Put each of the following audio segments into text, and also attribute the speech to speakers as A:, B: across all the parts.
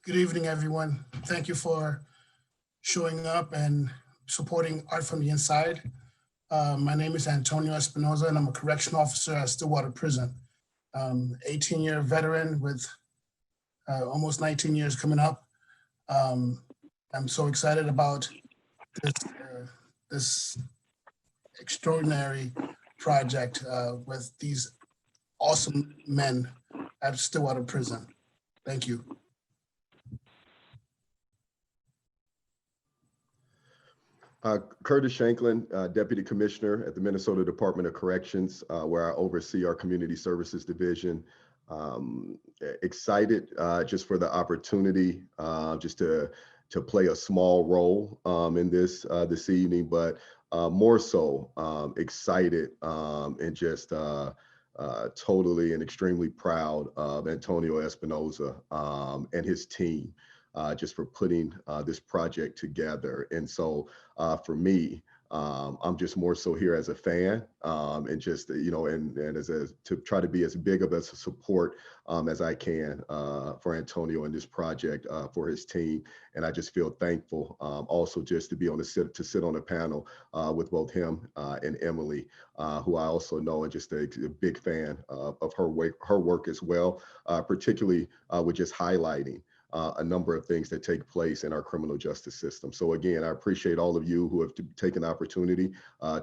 A: Good evening, everyone. Thank you for showing up and supporting Art from the Inside. My name is Antonio Espinosa, and I'm a correctional officer at Stillwater Prison. 18-year veteran with almost 19 years coming up. I'm so excited about this extraordinary project with these awesome men at Stillwater Prison. Thank you.
B: Curtis Shanklin, Deputy Commissioner at the Minnesota Department of Corrections, where I oversee our Community Services Division. Excited just for the opportunity just to play a small role in this this evening, but more so excited and just totally and extremely proud of Antonio Espinosa and his team. Just for putting this project together. And so for me, I'm just more so here as a fan and just, and to try to be as big of a support as I can for Antonio and this project for his team. And I just feel thankful also just to be to sit on a panel with both him and Emily, who I also know and just a big fan of her work as well, particularly with just highlighting a number of things that take place in our criminal justice system. So again, I appreciate all of you who have taken the opportunity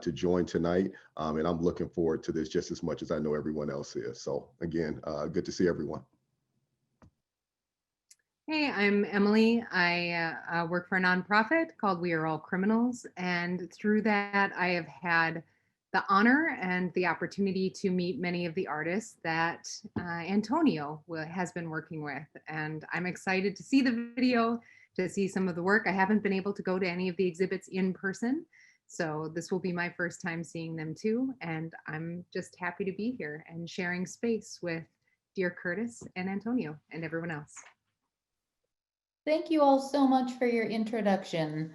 B: to join tonight. And I'm looking forward to this just as much as I know everyone else is. So again, good to see everyone.
C: Hey, I'm Emily. I work for a nonprofit called We Are All Criminals. And through that, I have had the honor and the opportunity to meet many of the artists that Antonio has been working with. And I'm excited to see the video, to see some of the work. I haven't been able to go to any of the exhibits in person, so this will be my first time seeing them too. And I'm just happy to be here and sharing space with dear Curtis and Antonio and everyone else.
D: Thank you all so much for your introduction.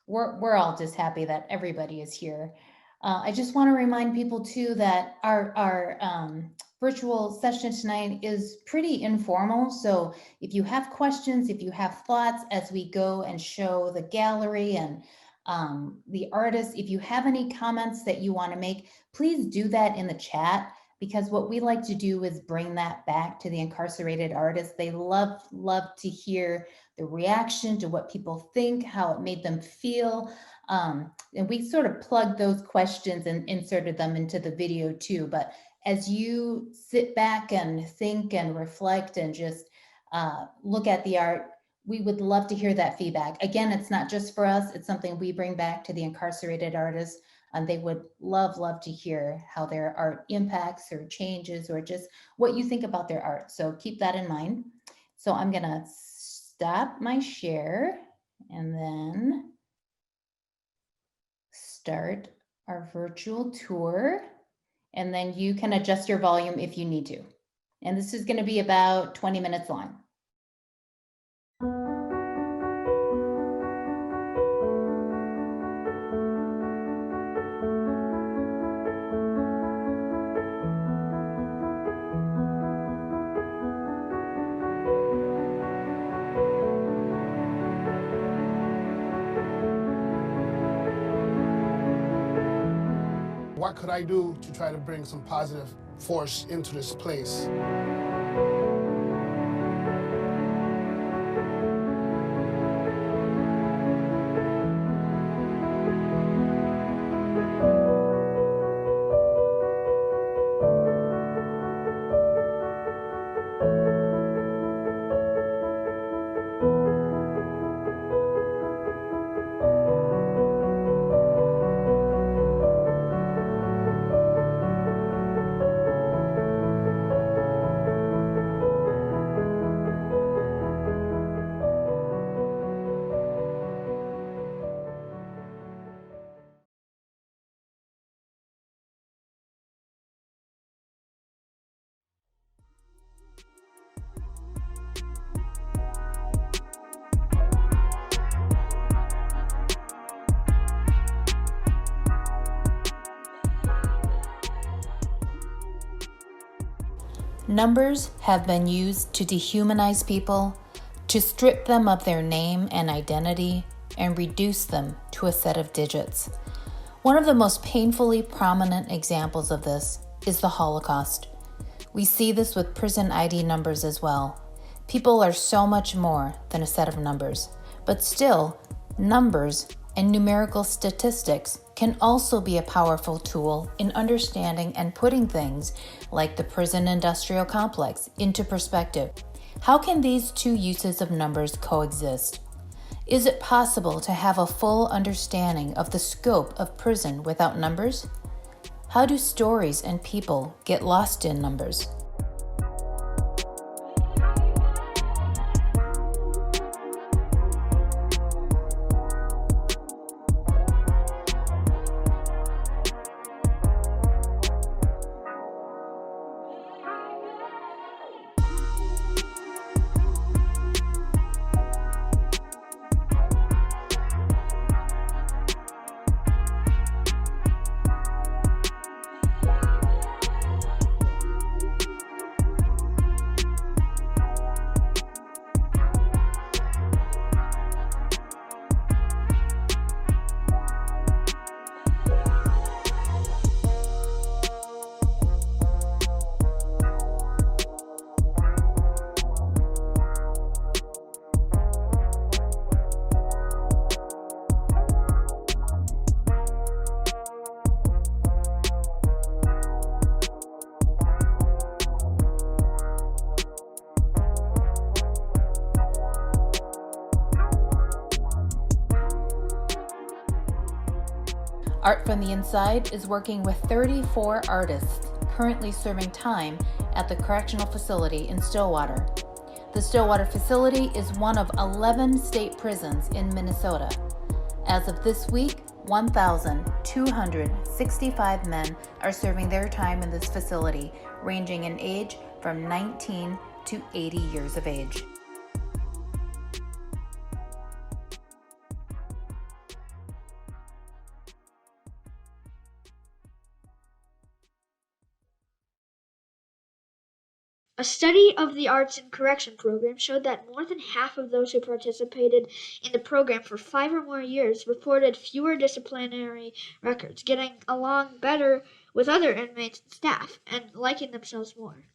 D: We're all just happy that everybody is here. I just want to remind people too that our virtual session tonight is pretty informal. So if you have questions, if you have thoughts as we go and show the gallery and the artists, if you have any comments that you want to make, please do that in the chat, because what we like to do is bring that back to the incarcerated artists. They love to hear the reaction to what people think, how it made them feel. And we sort of plugged those questions and inserted them into the video too. But as you sit back and think and reflect and just look at the art, we would love to hear that feedback. Again, it's not just for us, it's something we bring back to the incarcerated artists. And they would love to hear how their art impacts or changes or just what you think about their art. So keep that in mind. So I'm gonna stop my share and then start our virtual tour. And then you can adjust your volume if you need to. And this is gonna be about 20 minutes long.
A: What could I do to try to bring some positive force into this place?
D: Numbers have been used to dehumanize people to strip them of their name and identity and reduce them to a set of digits. One of the most painfully prominent examples of this is the Holocaust. We see this with prison ID numbers as well. People are so much more than a set of numbers, but still, numbers and numerical statistics can also be a powerful tool in understanding and putting things like the prison industrial complex into perspective. How can these two uses of numbers coexist? Is it possible to have a full understanding of the scope of prison without numbers? How do stories and people get lost in numbers? Art from the Inside is working with 34 artists currently serving time at the Correctional Facility in Stillwater. The Stillwater facility is one of 11 state prisons in Minnesota. As of this week, 1,265 men are serving their time in this facility, ranging in age from 19 to 80 years of age.
E: A study of the arts and correction program showed that more than half of those who participated in the program for 5 or more years reported fewer disciplinary records, getting along better with other inmates and staff, and liking themselves more.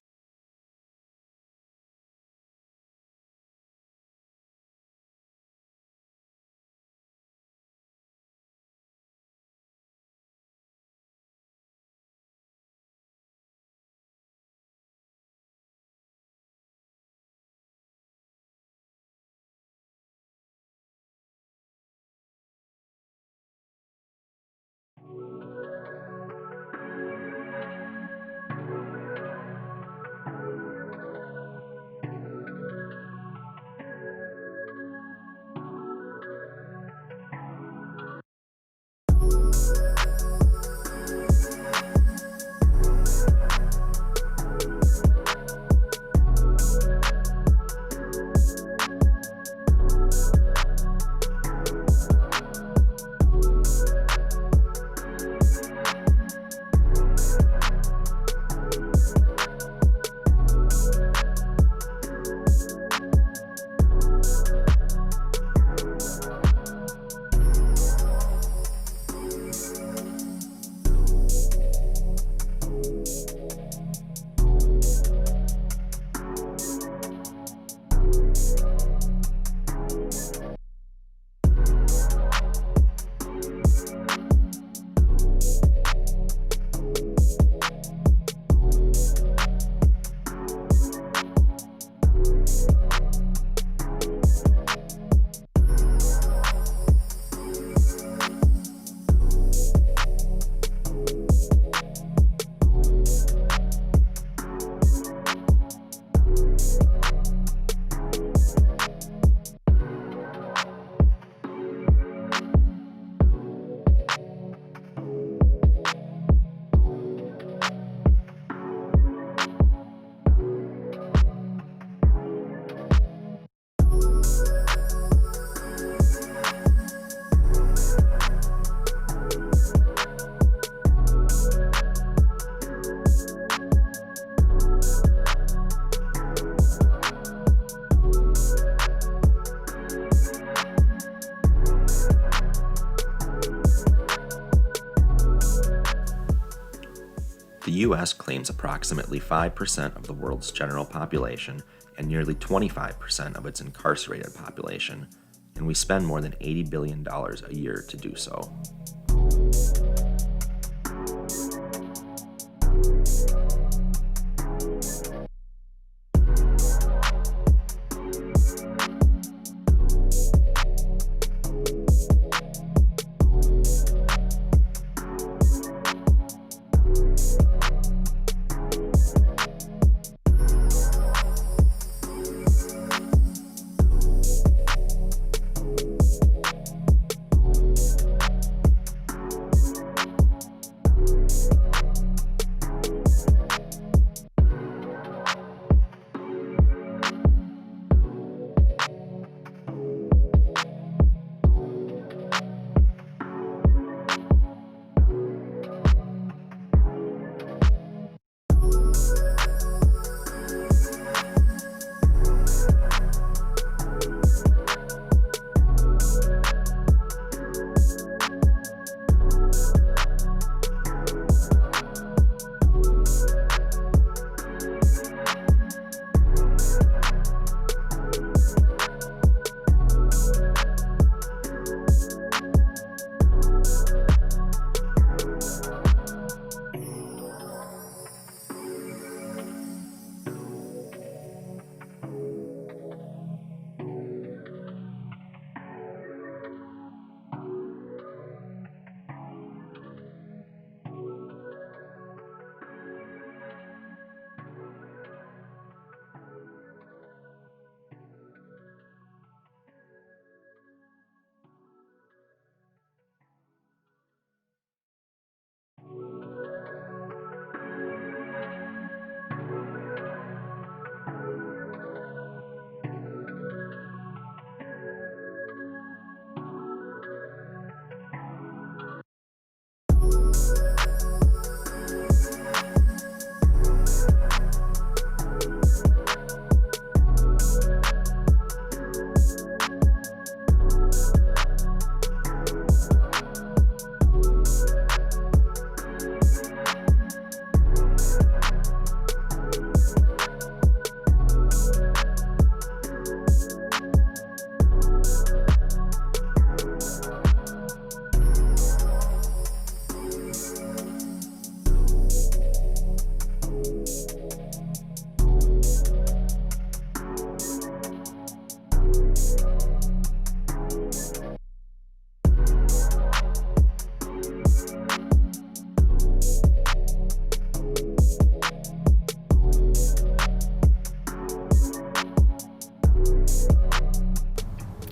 F: U.S. claims approximately 5% of the world's general population and nearly 25% of its incarcerated population, and we spend more than $80 billion a year to do so.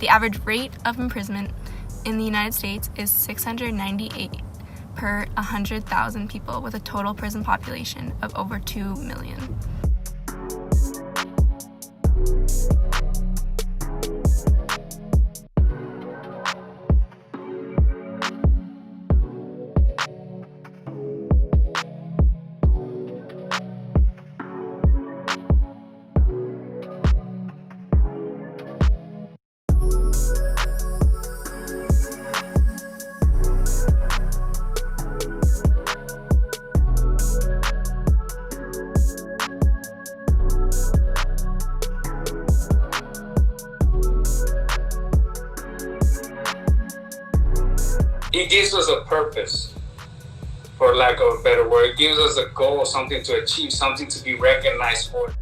G: The average rate of imprisonment in the United States is 698 per 100,000 people, with a total prison population of over 2 million.
H: It gives us a purpose, for lack of a better word. It gives us a goal, something to achieve, something to be recognized for.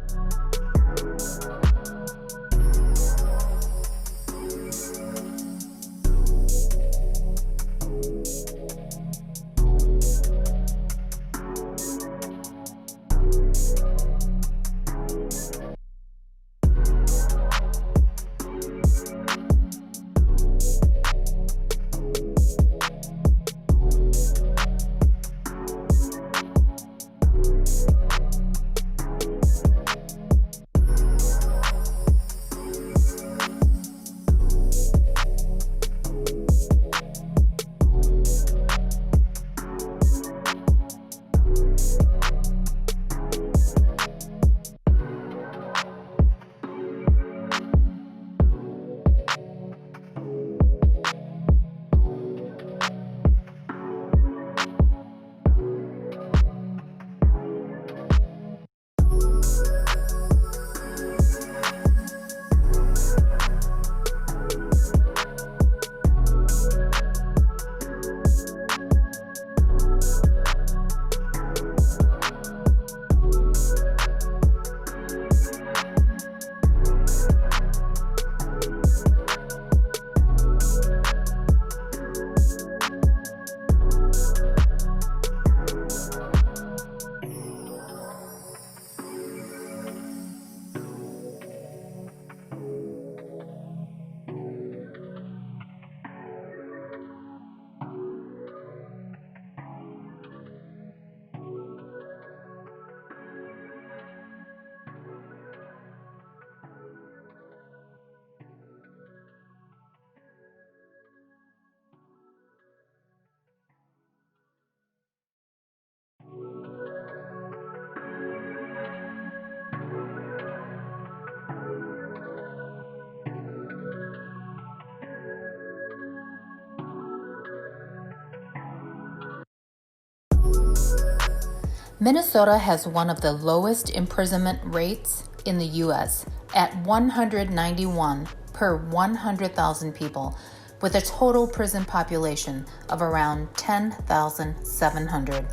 D: Minnesota has one of the lowest imprisonment rates in the U.S. at 191 per 100,000 people, with a total prison population of around 10,700.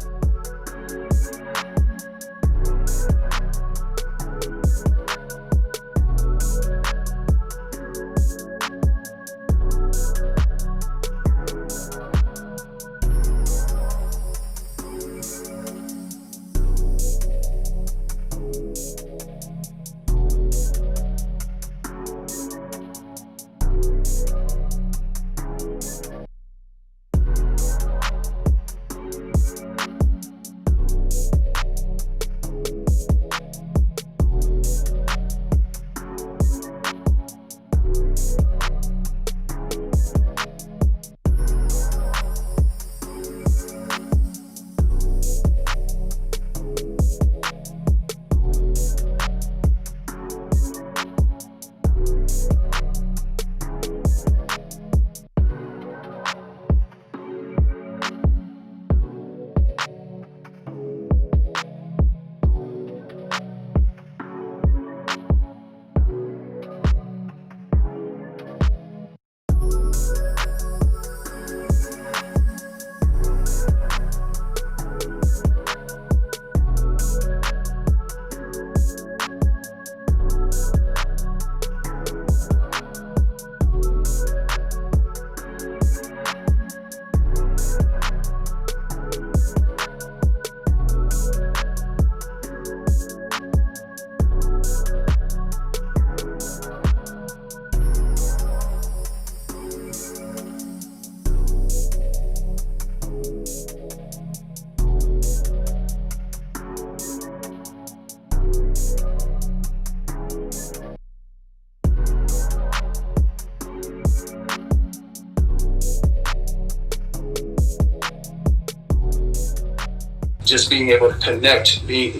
I: Just being able to connect, being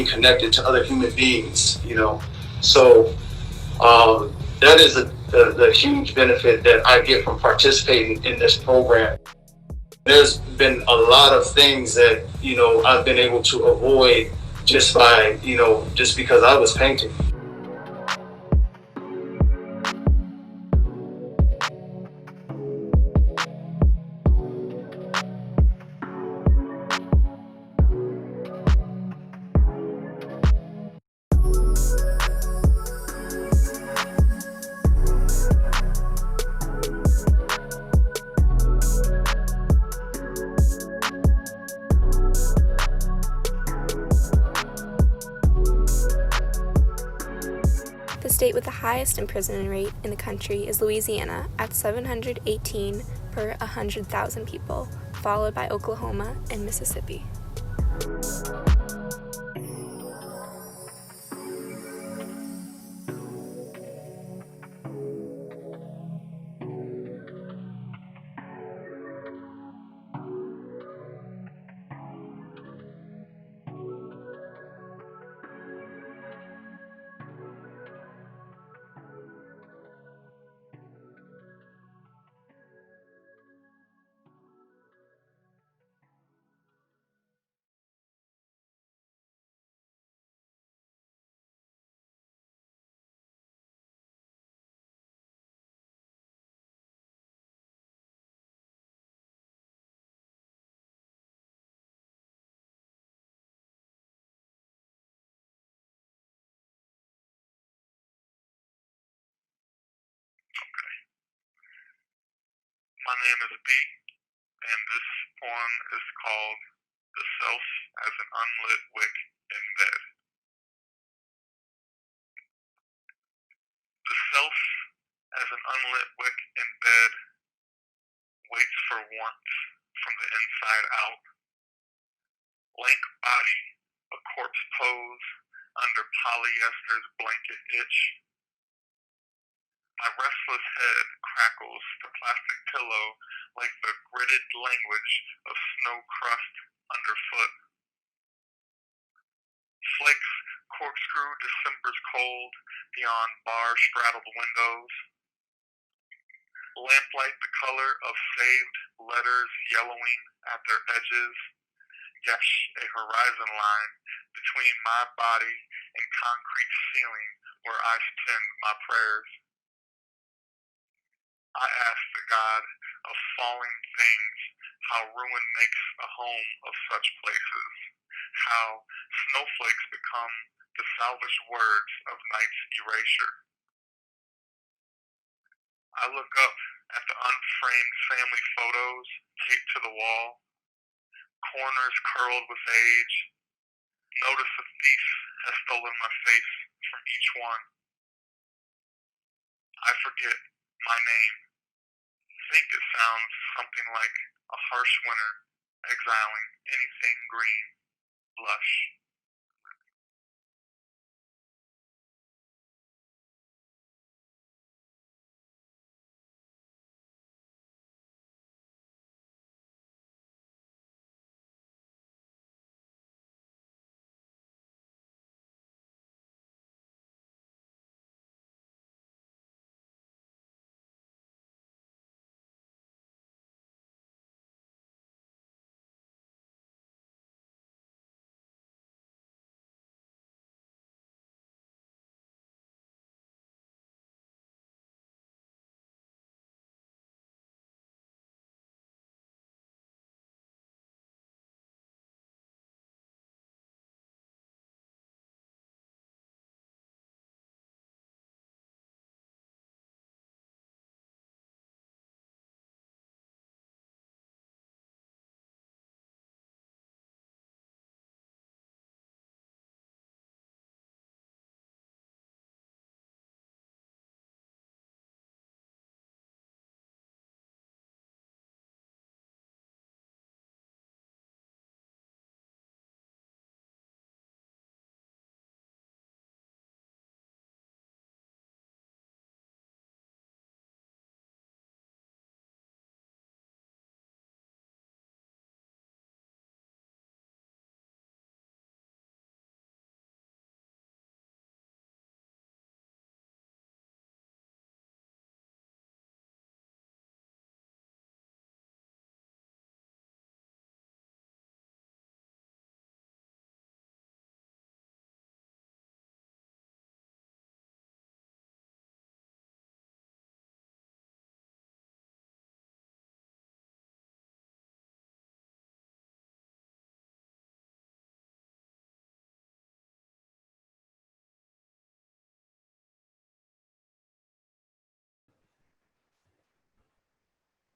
I: connected to other human beings, you know. So that is the huge benefit that I get from participating in this program. There's been a lot of things that, you know, I've been able to avoid just by, you know, just because I was painting.
G: The state with the highest imprisonment rate in the country is Louisiana at 718 per 100,000 people, followed by Oklahoma and Mississippi.
J: My name is B, and this poem is called The Self as an Unlit Wick in Bed. The self as an unlit wick in bed waits for warmth from the inside out. Lank body, a corpse pose under polyester's blanket itch. My restless head crackles the plastic pillow like the gritted language of snow crust underfoot. Flakes corkscrew December's cold beyond bar-straddled windows. Lamplight the color of saved letters yellowing at their edges. yesh, a horizon line between my body and concrete ceiling where I spend my prayers. I ask the God of falling things how ruin makes a home of such places, how snowflakes become the salvaged words of night's erasure. I look up at the unframed family photos taped to the wall, corners curled with age. Notice a thief has stolen my face from each one. I forget my name. Think it sounds something like a harsh winter exiling anything green, lush.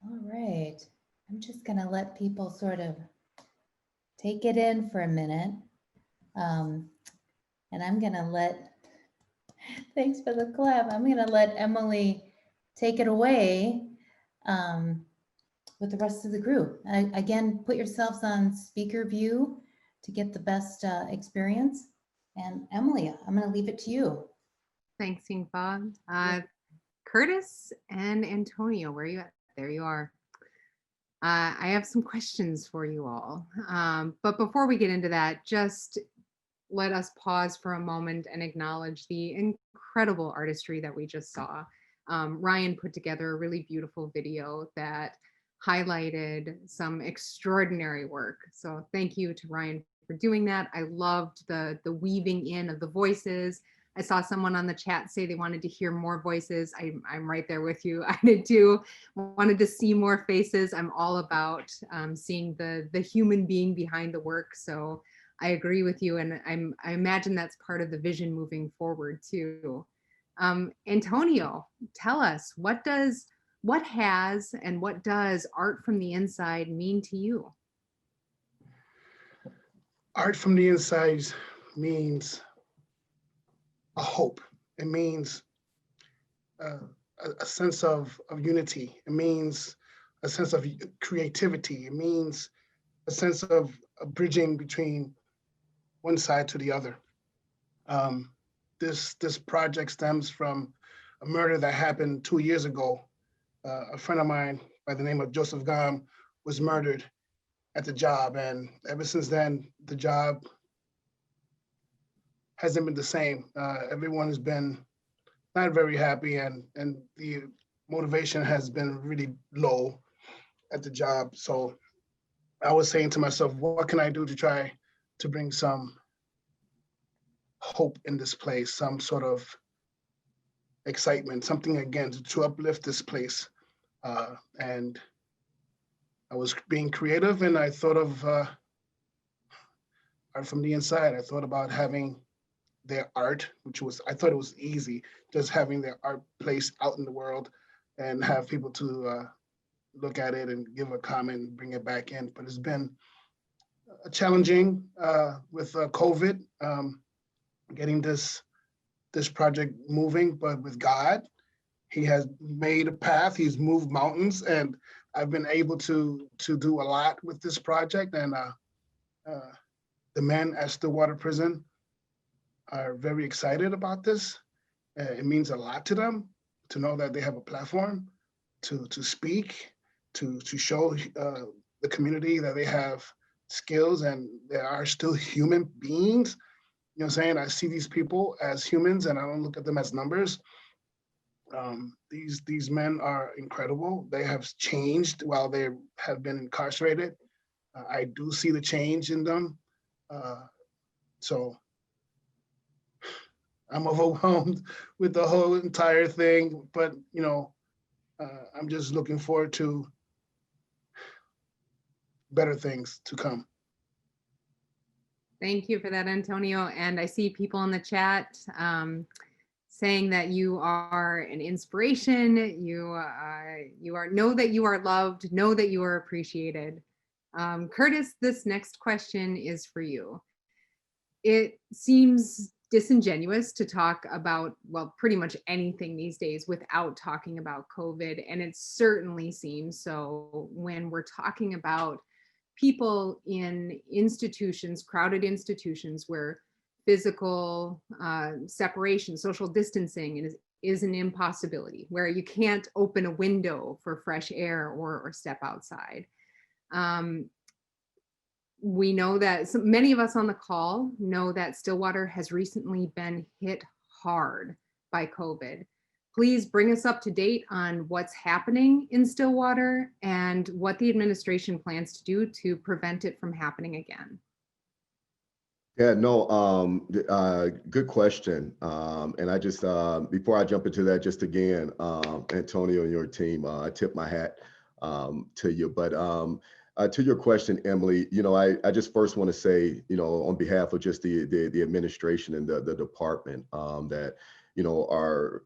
D: All right, I'm just gonna let people sort of take it in for a minute. And I'm gonna let, thanks for the clap. I'm gonna let Emily take it away with the rest of the group. Again, put yourselves on speaker view to get the best experience. And Emily, I'm gonna leave it to you.
C: Thanks, Bob. Curtis and Antonio, where are you at? There you are. I have some questions for you all. But before we get into that, just let us pause for a moment and acknowledge the incredible artistry that we just saw. Ryan put together a really beautiful video that highlighted some extraordinary work. So thank you to Ryan for doing that. I loved the weaving in of the voices. I saw someone on the chat say they wanted to hear more voices. I'm right there with you. I did too. Wanted to see more faces. I'm all about seeing the human being behind the work. So I agree with you. And I imagine that's part of the vision moving forward too. Antonio, tell us, what has and what does art from the inside mean to you?
A: Art from the inside means a hope. It means a sense of unity. It means a sense of creativity. It means a sense of a bridging between one side to the other. This project stems from a murder that happened 2 years ago. A friend of mine by the name of Joseph Gam was murdered at the job, and ever since then, the job hasn't been the same. Everyone has been not very happy, and the motivation has been really low at the job. So I was saying to myself, what can I do to try to bring some hope in this place, some sort of excitement, something again to uplift this place. And I was being creative, and I thought of art from the inside. I thought about having their art, I thought it was easy, just having their art placed out in the world and have people to look at it and give a comment and bring it back in. But it's been challenging with COVID, getting this project moving, but with God, He has made a path, He's moved mountains, and I've been able to do a lot with this project. And the men at Stillwater Prison are very excited about this. It means a lot to them to know that they have a platform to speak, to show the community that they have skills and they are still human beings. You know what I'm saying? I see these people as humans and I don't look at them as numbers. These men are incredible. They have changed while they have been incarcerated. I do see the change in them. So I'm overwhelmed with the whole entire thing, but you know, I'm just looking forward to better things to come.
C: Thank you for that, Antonio. And I see people in the chat saying that you are an inspiration. Know that you are loved. Know that you are appreciated. Curtis, this next question is for you. It seems disingenuous to talk about, well, pretty much anything these days without talking about COVID. And it certainly seems so when we're talking about people in institutions, crowded institutions where physical separation, social distancing is an impossibility, where you can't open a window for fresh air or step outside. We know that many of us on the call know that Stillwater has recently been hit hard by COVID. Please bring us up to date on what's happening in Stillwater and what the administration plans to do to prevent it from happening again.
B: Yeah, no, good question. And I just, before I jump into that, just again, Antonio and your team, I tip my hat to you. But to your question, Emily, you know, I just first want to say, you know, on behalf of just the administration and the department, that, you know, our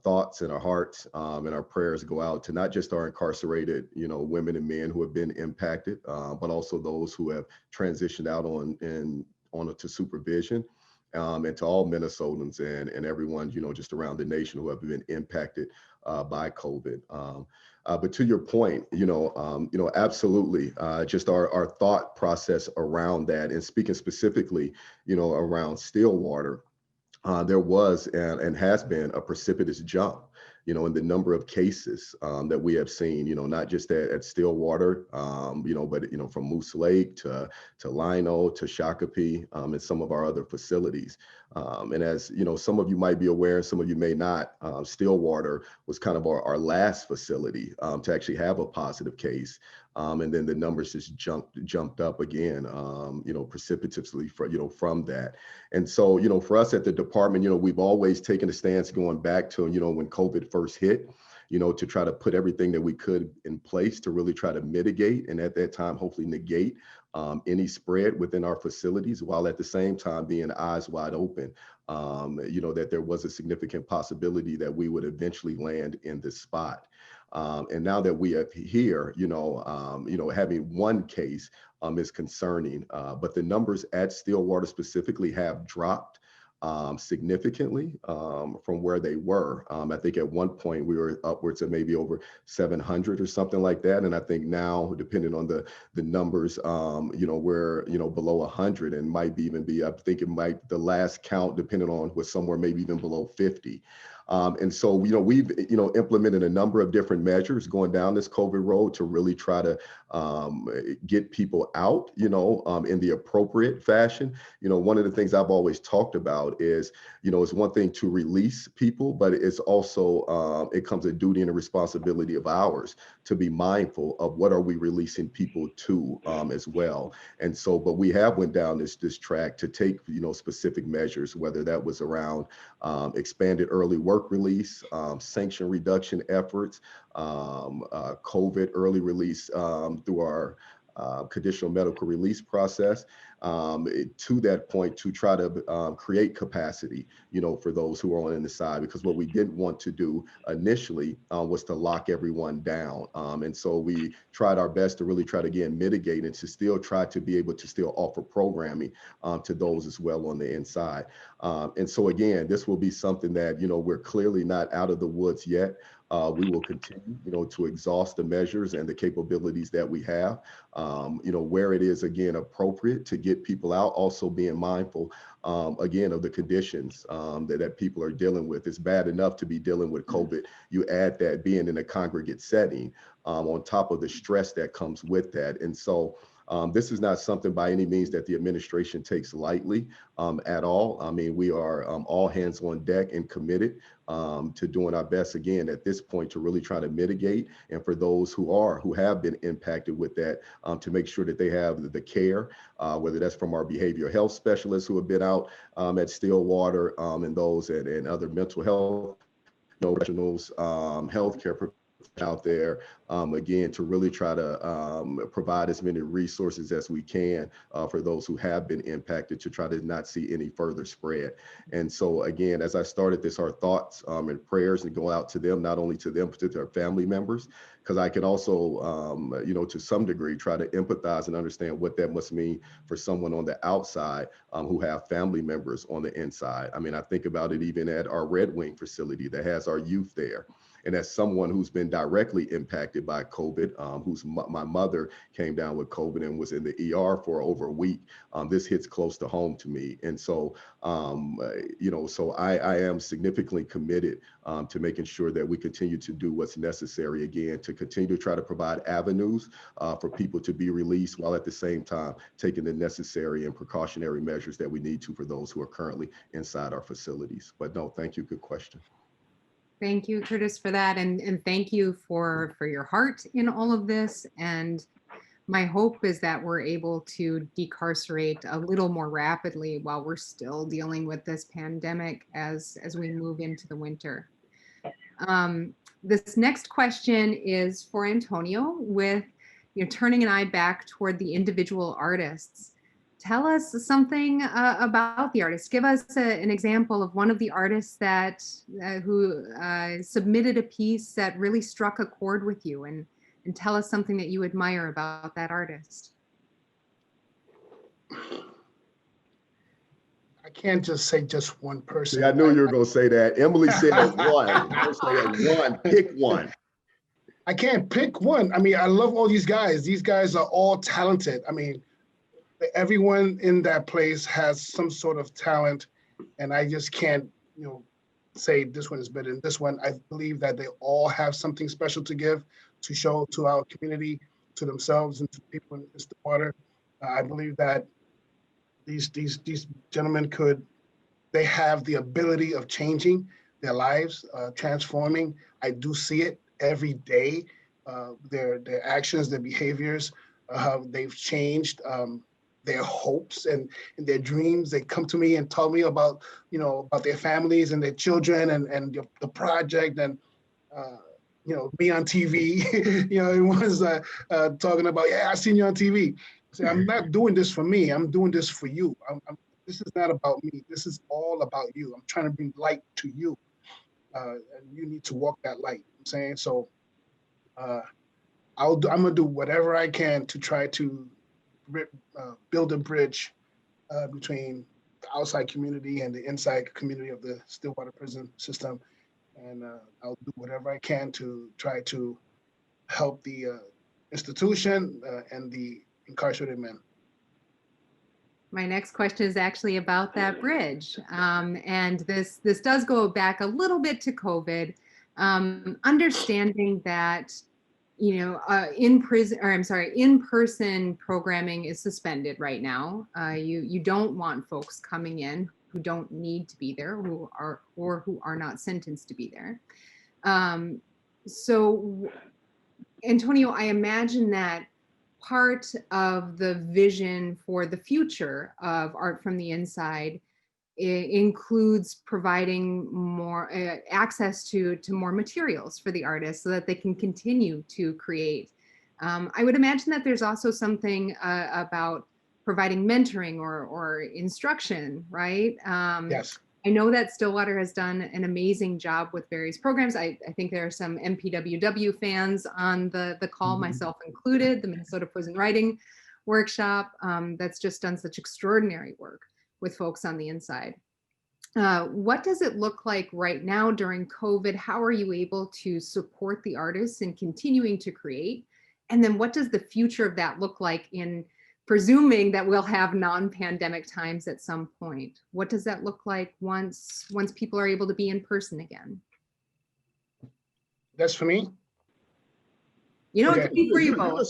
B: thoughts and our hearts and our prayers go out to not just our incarcerated, you know, women and men who have been impacted, but also those who have transitioned out on to supervision, and to all Minnesotans and everyone, you know, just around the nation who have been impacted by COVID. But to your point, you know, absolutely, just our thought process around that, and speaking specifically, you know, around Stillwater, there was and has been a precipitous jump, you know, in the number of cases that we have seen, you know, not just at Stillwater, you know, but, you know, from Moose Lake to Lino to Shakopee, and some of our other facilities. And as, you know, some of you might be aware, some of you may not, Stillwater was kind of our last facility to actually have a positive case. And then the numbers just jumped up again, you know, precipitously from that. And so, you know, for us at the department, you know, we've always taken a stance going back to, you know, when COVID first hit, you know, to try to put everything that we could in place to really try to mitigate and at that time, hopefully negate any spread within our facilities, while at the same time being eyes wide open, you know, that there was a significant possibility that we would eventually land in this spot. And now that we are here, you know, having one case is concerning, but the numbers at Stillwater specifically have dropped significantly from where they were. I think at one point we were upwards of maybe over 700 or something like that. And I think now, depending on the numbers, you know, we're, you know, below 100 and might even be, I think it might, the last count, depending on, was somewhere maybe even below 50. And so, we've, implemented a number of different measures going down this COVID road to really try to get people out, in the appropriate fashion. One of the things I've always talked about is, it's one thing to release people, but it's also, it comes a duty and a responsibility of ours to be mindful of what are we releasing people to as well. And so, but we have went down this track to take, specific measures, whether that was around expanded early work release, sanction reduction efforts, COVID early release through our conditional medical release process, to that point to try to create capacity, for those who are on the side, because what we didn't want to do initially was to lock everyone down. And so we tried our best to really try to, again, mitigate and to still try to be able to still offer programming to those as well on the inside. And so again, this will be something that, we're clearly not out of the woods yet. We will continue, to exhaust the measures and the capabilities that we have, where it is, again, appropriate to get people out, also being mindful, again, of the conditions that people are dealing with. It's bad enough to be dealing with COVID. You add that being in a congregate setting on top of the stress that comes with that. And so this is not something by any means that the administration takes lightly at all. I mean, we are all hands on deck and committed to doing our best, again, at this point, to really try to mitigate. And for those who have been impacted with that, to make sure that they have the care, whether that's from our behavioral health specialists who have been out at Stillwater and those and other mental health professionals, healthcare out there, again, to really try to provide as many resources as we can for those who have been impacted, to try to not see any further spread. And so again, as I started this, our thoughts and prayers and go out to them, not only to them, but to their family members, because I can also, to some degree, try to empathize and understand what that must mean for someone on the outside who have family members on the inside. I mean, I think about it even at our Red Wing facility that has our youth there. And as someone who's been directly impacted by COVID, my mother came down with COVID and was in the ER for over a week, this hits close to home to me. And so, so I am significantly committed to making sure that we continue to do what's necessary, again, to continue to try to provide avenues for people to be released, while at the same time taking the necessary and precautionary measures that we need to for those who are currently inside our facilities. But no, thank you. Good question.
C: Thank you, Curtis, for that. And thank you for your heart in all of this. And my hope is that we're able to decarcerate a little more rapidly while we're still dealing with this pandemic as we move into the winter. This next question is for Antonio, with turning an eye back toward the individual artists. Tell us something about the artist. Give us an example of one of the artists that who submitted a piece that really struck a chord with you, and tell us something that you admire about that artist.
A: I can't just say just one person.
B: Yeah, I knew you were going to say that. Emily said one. One. Pick one.
A: I can't pick one. I mean, I love all these guys. These guys are all talented. I mean, everyone in that place has some sort of talent, and I just can't, say this one is better than this one. I believe that they all have something special to give, to show to our community, to themselves, and to people in Stillwater. I believe that these gentlemen they have the ability of changing their lives, transforming. I do see it every day. Their actions, their behaviors, they've changed. Their hopes and their dreams. They come to me and tell me about, about their families and their children and the project and, me on TV. It was talking about, yeah, I seen you on TV. So I'm not doing this for me. I'm doing this for you. This is not about me. This is all about you. I'm trying to bring light to you. And you need to walk that light. I'm saying so. I'm gonna do whatever I can to try to build a bridge between the outside community and the inside community of the Stillwater prison system. And I'll do whatever I can to try to help the institution and the incarcerated men.
C: My next question is actually about that bridge. And this does go back a little bit to COVID. Understanding that, in-person programming is suspended right now. You don't want folks coming in who don't need to be there, who are not sentenced to be there. So, Antonio, I imagine that part of the vision for the future of Art from the Inside includes providing more access to more materials for the artists so that they can continue to create. I would imagine that there's also something about providing mentoring or instruction, right?
A: Yes.
C: I know that Stillwater has done an amazing job with various programs. I think there are some MPWW fans on the call, myself included, the Minnesota Prison Writing Workshop, that's just done such extraordinary work with folks on the inside. What does it look like right now during COVID? How are you able to support the artists in continuing to create? And then what does the future of that look like in presuming that we'll have non-pandemic times at some point? What does that look like once people are able to be in person again?
A: That's for me.
C: It
A: Okay.
C: could be for you
B: You're
C: both.
B: the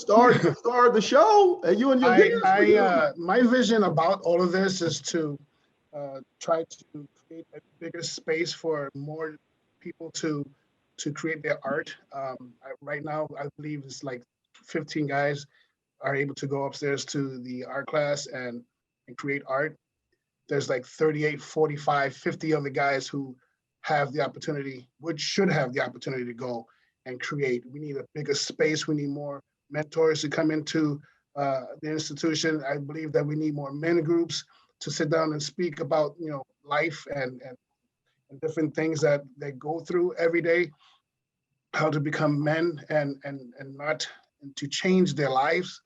B: star of the show, and you and your guests.
A: My vision about all of this is to try to create a bigger space for more people to create their art. Right now, I believe it's like 15 guys are able to go upstairs to the art class and create art. There's like 38, 45, 50 other guys who have the opportunity, which should have the opportunity to go and create. We need a bigger space. We need more mentors to come into the institution. I believe that we need more men groups to sit down and speak about, life and different things that they go through every day, how to become men and not to change their lives.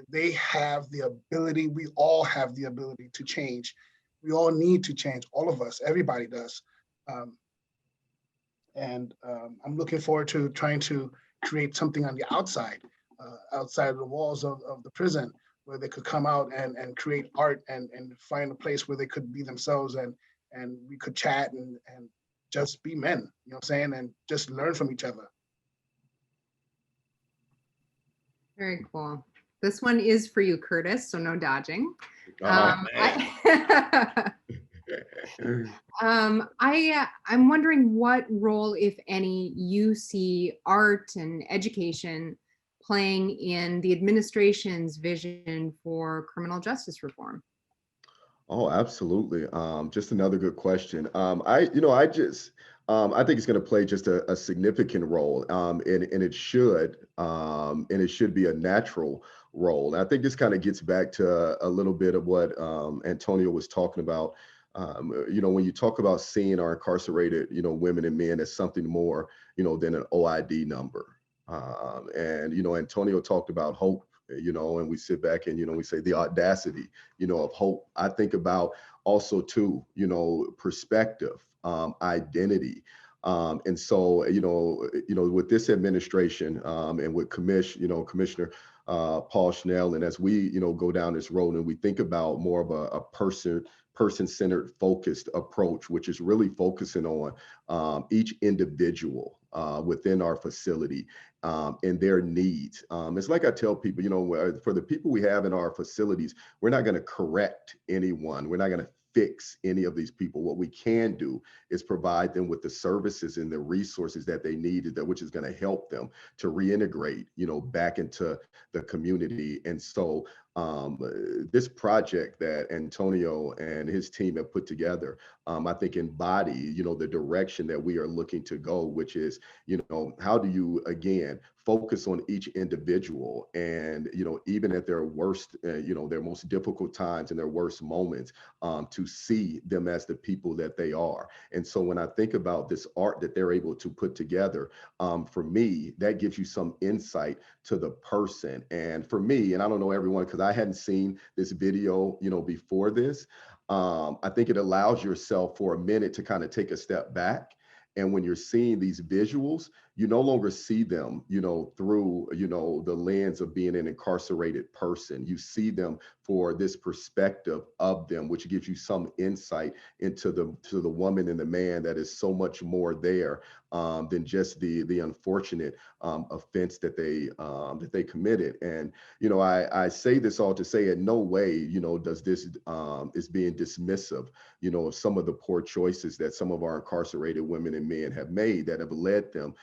A: They have the ability. We all have the ability to change. We all need to change. All of us, everybody does. And I'm looking forward to trying to create something on the outside of the walls of the prison, where they could come out and create art and find a place where they could be themselves and we could chat and just be men, you know what I'm saying, and just learn from each other.
C: Very cool. This one is for you, Curtis, so no dodging. I'm wondering what role, if any, you see art and education playing in the administration's vision for criminal justice reform.
B: Oh, absolutely. Just another good question. I think it's going to play just a significant role, and it should be a natural role. And I think this kind of gets back to a little bit of what Antonio was talking about. When you talk about seeing our incarcerated, women and men as something more, than an OID number. And Antonio talked about hope, and we sit back and, we say the audacity, of hope. I think about also too, perspective, identity. And so, with this administration and with Commissioner Paul Schnell, and as we, go down this road and we think about more of a person-centered focused approach, which is really focusing on each individual within our facility and their needs. It's like I tell people, for the people we have in our facilities, we're not going to correct anyone. We're not going to fix any of these people. What we can do is provide them with the services and the resources that they need, which is going to help them to reintegrate, back into the community. And so this project that Antonio and his team have put together, I think embody, the direction that we are looking to go, which is, how do you, again, focus on each individual and, even at their worst, their most difficult times and their worst moments, to see them as the people that they are. And so when I think about this art that they're able to put together, for me, that gives you some insight to the person. And for me, and I don't know everyone, because I hadn't seen this video, before this, I think it allows yourself for a minute to kind of take a step back And when you're seeing these visuals, you no longer see them, through, the lens of being an incarcerated person. You see them for this perspective of them, which gives you some insight into the woman and the man that is so much more there than just the unfortunate offense that they committed. And I say this all to say, in no way does this is being dismissive of some of the poor choices that some of our incarcerated women and men have made that have led them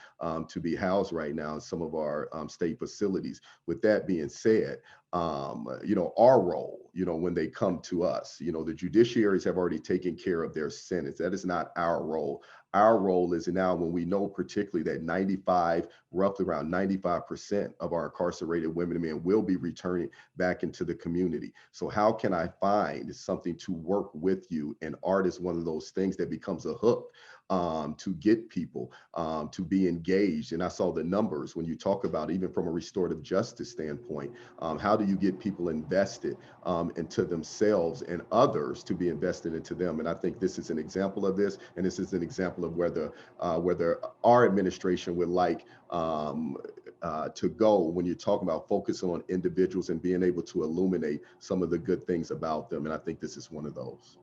B: to be housed right now in some of our state facilities. With that being said, our role, when they come to us, the judiciaries have already taken care of their sentence. That is not our role. Our role is now, when we know particularly that roughly around 95% of our incarcerated women and men will be returning back into the community. So how can I find something to work with you? And art is one of those things that becomes a hook to get people to be engaged. And I saw the numbers when you talk about, even from a restorative justice standpoint, how do you get people invested into themselves and others to be invested into them? And I think this is an example of this, and this is an example of whether our administration would like to go when you're talking about focusing on individuals and being able to illuminate some of the good things about them. And I think this is one of those.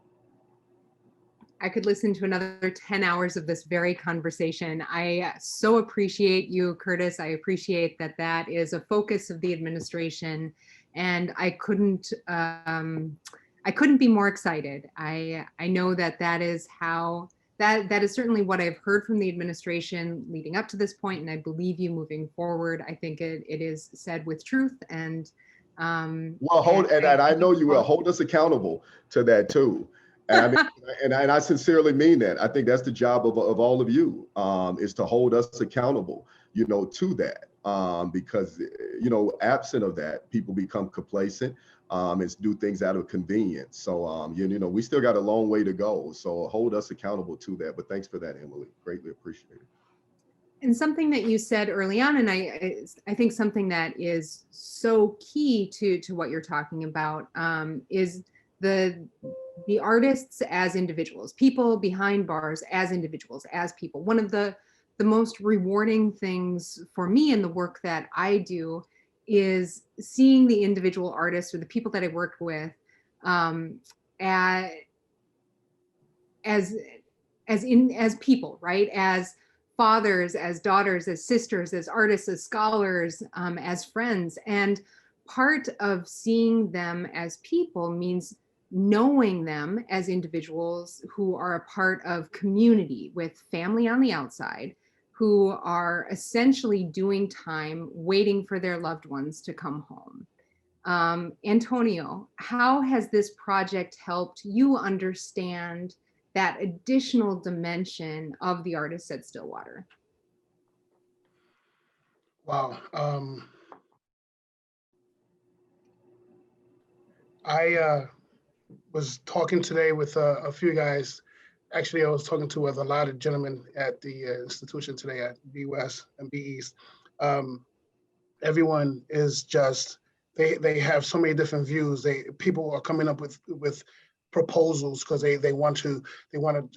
C: I could listen to another 10 hours of this very conversation. I so appreciate you, Curtis. I appreciate that is a focus of the administration, and I couldn't be more excited. I know that is how that is certainly what I've heard from the administration leading up to this point, and I believe you moving forward. I think it is said with truth, and
B: I know you will hold us accountable to that too. And I mean, and I sincerely mean that. I think that's the job of all of you, is to hold us accountable, to that, because, absent of that, people become complacent and do things out of convenience. So, we still got a long way to go. So hold us accountable to that. But thanks for that, Emily. Greatly appreciate it.
C: And something that you said early on, and I think something that is so key to what you're talking about, is the artists as individuals, people behind bars as individuals, as people. One of the most rewarding things for me in the work that I do is seeing the individual artists or the people that I work with as people, right? As fathers, as daughters, as sisters, as artists, as scholars, as friends. And part of seeing them as people means knowing them as individuals who are a part of community with family on the outside, who are essentially doing time waiting for their loved ones to come home. Antonio, how has this project helped you understand that additional dimension of the artists at Stillwater?
A: Wow. I was talking today with a few guys. Actually, I was talking with a lot of gentlemen at the institution today at B-West and B-East. Everyone is just, they have so many different views. People are coming up with proposals because they want to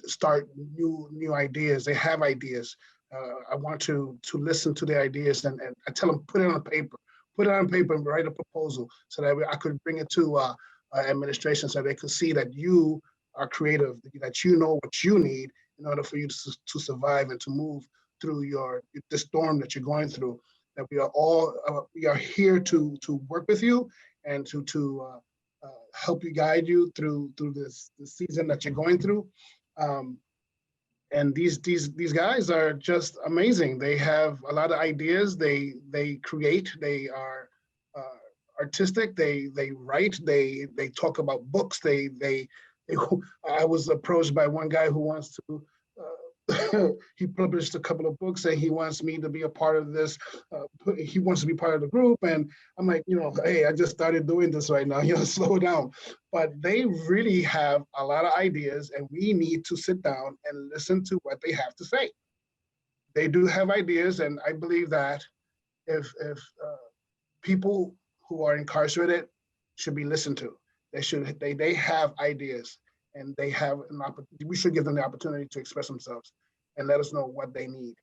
A: start new ideas. They have ideas. I want to listen to the ideas, and I tell them, put it on paper and write a proposal so that I could bring it to administration so they could see that you are creative, that you know what you need in order for you to survive and to move through the storm that you're going through. That we are here to work with you and to help you, guide you through this season that you're going through. And these guys are just amazing. They have a lot of ideas. They create. They are artistic. They write. They talk about books. I was approached by one guy who wants to. He published a couple of books and he wants me to be a part of this. He wants to be part of the group, and I'm like, hey, I just started doing this right now. Slow down. But they really have a lot of ideas, and we need to sit down and listen to what they have to say. They do have ideas, and I believe that if people who are incarcerated should be listened to. They have ideas, and they have we should give them the opportunity to express themselves. and let us know what they need.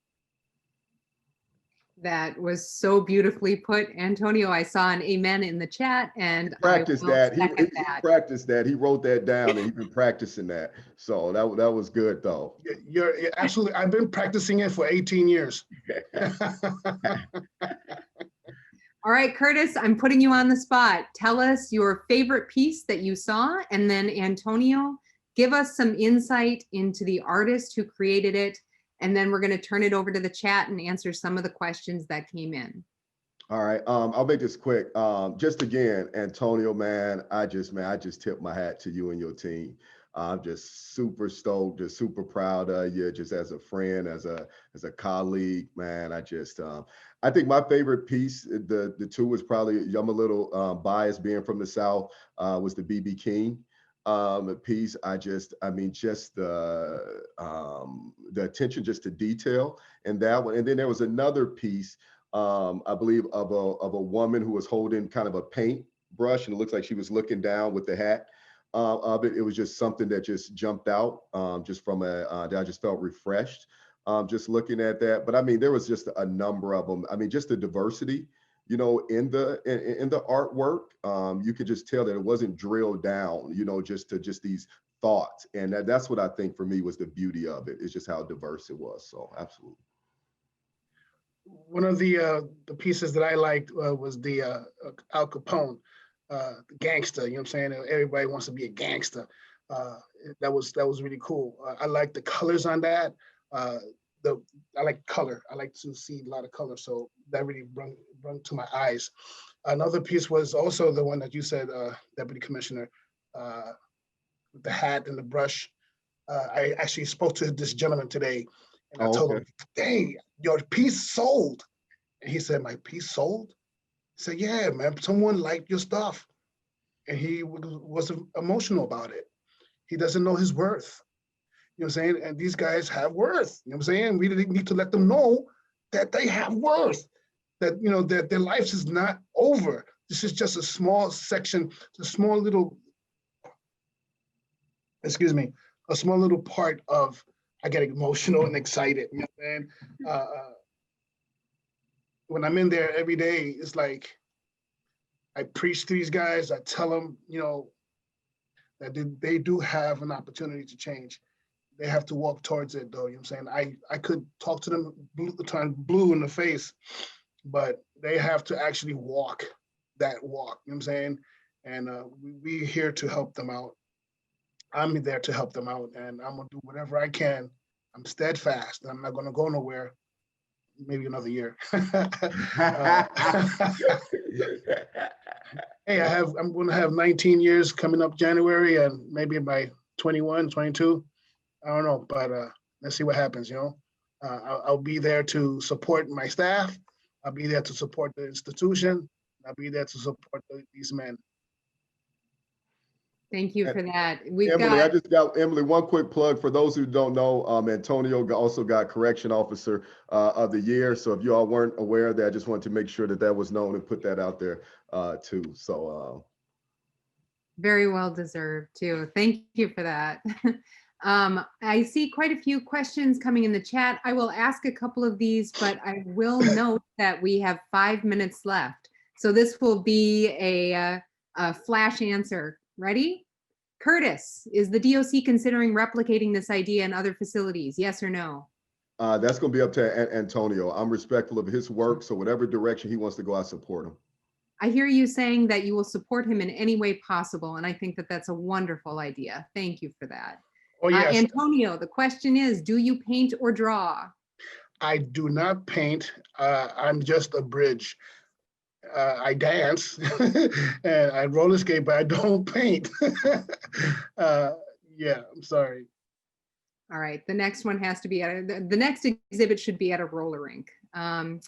C: That was so beautifully put, Antonio. I saw an amen in the chat, and
B: Practice
C: I will
B: that. He
C: second that.
B: practiced that. He wrote that down, and he's been practicing that. So that was good, though.
A: You're absolutely. I've been practicing it for 18 years.
C: All right, Curtis, I'm putting you on the spot. Tell us your favorite piece that you saw, and then Antonio, give us some insight into the artist who created it, and then we're going to turn it over to the chat and answer some of the questions that came in.
B: All right, I'll make this quick. Just again, Antonio, man, I just tip my hat to you and your team. I'm just super stoked, just super proud of you, just as a friend, as a colleague, man. I think my favorite piece, the two was probably, I'm a little biased being from the South, was the B.B. King piece. Just the attention just to detail in that one. And then there was another piece, I believe, of a woman who was holding kind of a paint brush, and it looks like she was looking down with the hat of it. It was just something that just jumped out, just from that I just felt refreshed just looking at that. But I mean, there was just a number of them. I mean, just the diversity, in the artwork, you could just tell that it wasn't drilled down, just to these thoughts. And that's what I think for me was the beauty of it, is just how diverse it was. So absolutely.
A: One of the pieces that I liked was the Al Capone, the gangster. You know what I'm saying? Everybody wants to be a gangster. That was really cool. I like the colors on that. I like color. I like to see a lot of color. So that really brought to my eyes. Another piece was also the one that you said, Deputy Commissioner, with the hat and the brush. I actually spoke to this gentleman today, and I told him, "Dang, your piece sold." And he said, "My piece sold?" I said, "Yeah, man, someone liked your stuff." And he was emotional about it. He doesn't know his worth. You know what I'm saying? And these guys have worth. You know what I'm saying? We need to let them know that they have worth, that, that their lives is not over. This is just a small section, a small little, a small little part of, I get emotional and excited. You know what I'm saying? When I'm in there every day, it's like, I preach to these guys. I tell them, that they do have an opportunity to change. They have to walk towards it, though. You know what I'm saying? I could talk to them, turn blue in the face, but they have to actually walk that walk. You know what I'm saying? And we're here to help them out. I'm there to help them out, and I'm gonna do whatever I can. I'm steadfast. I'm not gonna go nowhere. Maybe another year. Hey, I'm gonna have 19 years coming up January, and maybe by 21, 22. I don't know, but let's see what happens. I'll be there to support my staff. I'll be there to support the institution. I'll be there to support these men.
C: Thank you for that.
B: I just got, Emily, one quick plug for those who don't know. Antonio also got Correction Officer of the Year. So if you all weren't aware of that, I just wanted to make sure that was known and put that out there too. So
C: very well deserved too. Thank you for that. I see quite a few questions coming in the chat. I will ask a couple of these, but I will note that we have 5 minutes left. So this will be a flash answer. Ready? Curtis, is the DOC considering replicating this idea in other facilities? Yes or no?
B: That's going to be up to Antonio. I'm respectful of his work, so whatever direction he wants to go, I support him.
C: I hear you saying that you will support him in any way possible, and I think that that's a wonderful idea. Thank you for that.
A: Oh, yes.
C: Antonio, the question is, do you paint or draw?
A: I do not paint. I'm just a bridge. I dance and I roller skate, but I don't paint. Yeah, I'm sorry.
C: All right, the next one has to be the next exhibit should be at a roller rink. Let's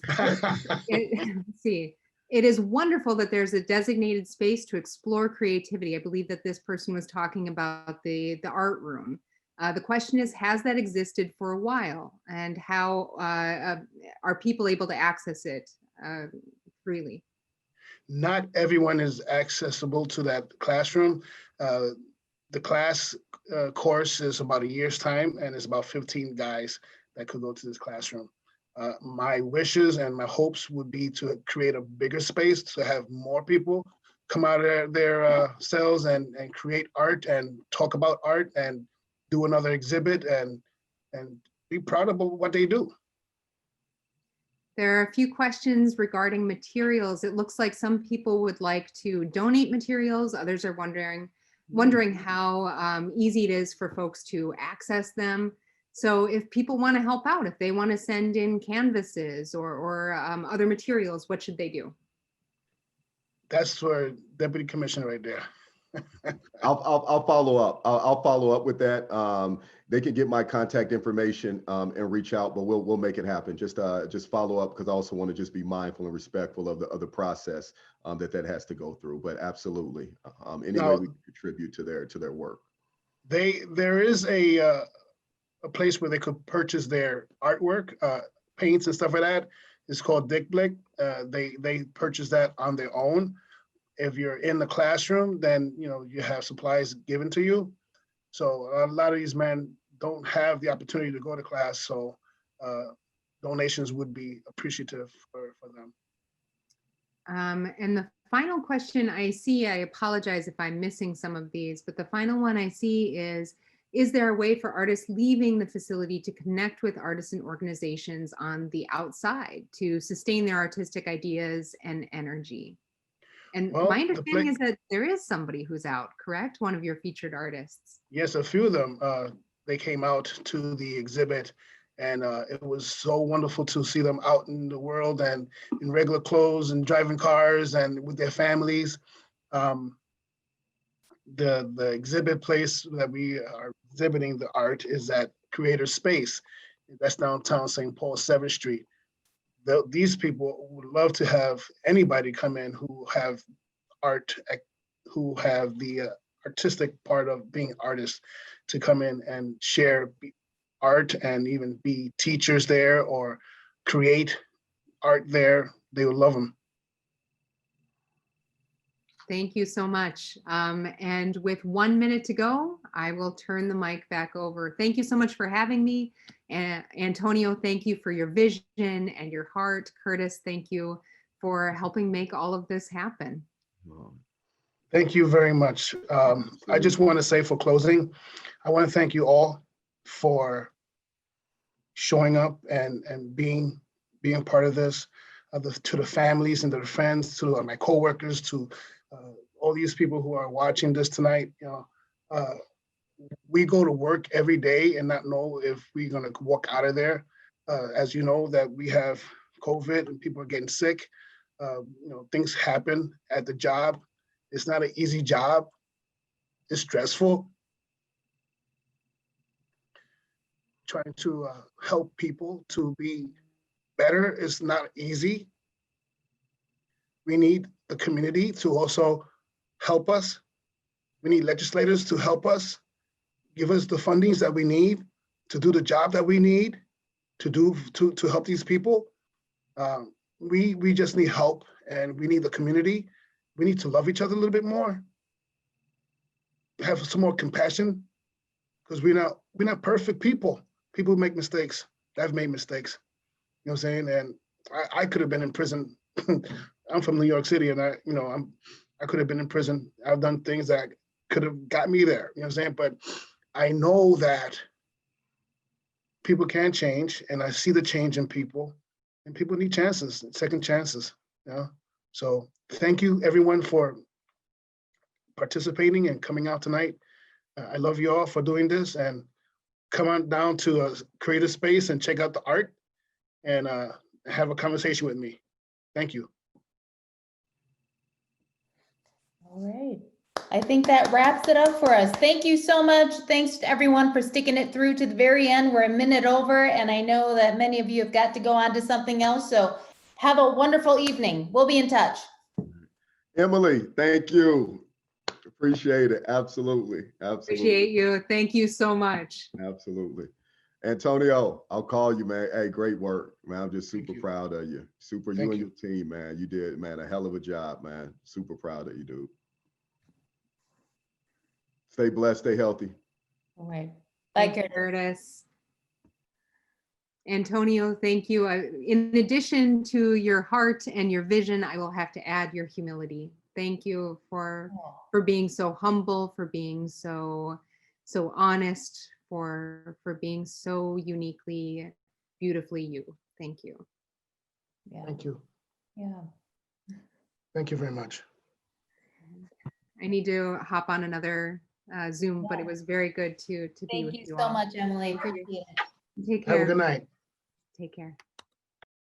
C: see. It is wonderful that there's a designated space to explore creativity. I believe that this person was talking about the art room. The question is, has that existed for a while, and how are people able to access it freely?
A: Not everyone is accessible to that classroom. The class course is about a year's time, and it's about 15 guys. that could go to this classroom. My wishes and my hopes would be to create a bigger space, to have more people come out of their cells and create art and talk about art and do another exhibit and be proud of what they do.
C: There are a few questions regarding materials. It looks like some people would like to donate materials. Others are wondering how easy it is for folks to access them. So if people want to help out, if they want to send in canvases or other materials, what should they do?
A: That's for Deputy Commissioner right there.
B: I'll follow up. I'll follow up with that. They can get my contact information and reach out, but we'll make it happen. Just follow up, because I also want to just be mindful and respectful of the process that has to go through. But absolutely, any way we can contribute to their work.
A: There is a place where they could purchase their artwork, paints and stuff like that. It's called Dick Blick. They purchase that on their own. If you're in the classroom, then you have supplies given to you. So a lot of these men don't have the opportunity to go to class, so donations would be appreciative for them.
C: And the final question I see, I apologize if I'm missing some of these, but the final one I see is there a way for artists leaving the facility to connect with artisan organizations on the outside to sustain their artistic ideas and energy? And my understanding is that there is somebody who's out, correct? One of your featured artists.
A: Yes, a few of them. They came out to the exhibit, and it was so wonderful to see them out in the world and in regular clothes and driving cars and with their families. The exhibit place that we are exhibiting the art is at Creator Space. That's downtown St. Paul, 7th Street. These people would love to have anybody come in who have art, who have the artistic part of being artists, to come in and share art and even be teachers there or create art there. They would love them.
C: Thank you so much. And with 1 minute to go, I will turn the mic back over. Thank you so much for having me. And Antonio, thank you for your vision and your heart. Curtis, thank you for helping make all of this happen.
A: Thank you very much. I just want to say, for closing, I want to thank you all for showing up and being part of this, to the families and to the friends, to my coworkers, to all these people who are watching this tonight. We go to work every day and not know if we're going to walk out of there. As you know, that we have COVID and people are getting sick. Things happen at the job. It's not an easy job. It's stressful. Trying to help people to be better is not easy. We need the community to also help us. We need legislators to help us, give us the fundings that we need to do the job that we need to help these people. We just need help, and we need the community. We need to love each other a little bit more, have some more compassion, because we're not perfect people. People make mistakes. I've made mistakes. You know what I'm saying? And I could have been in prison. I'm from New York City, and I could have been in prison. I've done things that could have got me there. You know what I'm saying? But I know that people can change, and I see the change in people, and people need chances, second chances. So thank you, everyone, for participating and coming out tonight. I love you all for doing this, and come on down to a creative space and check out the art and have a conversation with me. Thank you.
D: All right. I think that wraps it up for us. Thank you so much. Thanks to everyone for sticking it through to the very end. We're a minute over, and I know that many of you have got to go on to something else. So have a wonderful evening. We'll be in touch.
B: Emily, thank you. Appreciate it. Absolutely.
C: Appreciate you. Thank you so much.
B: Absolutely. Antonio, I'll call you, man. Hey, great work, man. I'm just super proud of you. You and your team, man. You did, man, a hell of a job, man. Super proud of you, dude. Stay blessed, stay healthy.
D: All right. Bye,
C: Curtis. Antonio, thank you. In addition to your heart and your vision, I will have to add your humility. Thank you for being so humble, for being so honest, for being so uniquely, beautifully you. Thank you.
D: Yeah.
A: Thank you.
D: Yeah.
A: Thank you very much.
C: I need to hop on another Zoom, but it was very good to be
D: Thank
C: with
D: you
C: you
D: so
C: all.
D: much, Emily. Appreciate it.
C: Take
A: Have a
C: care.
A: good night.
C: Take care.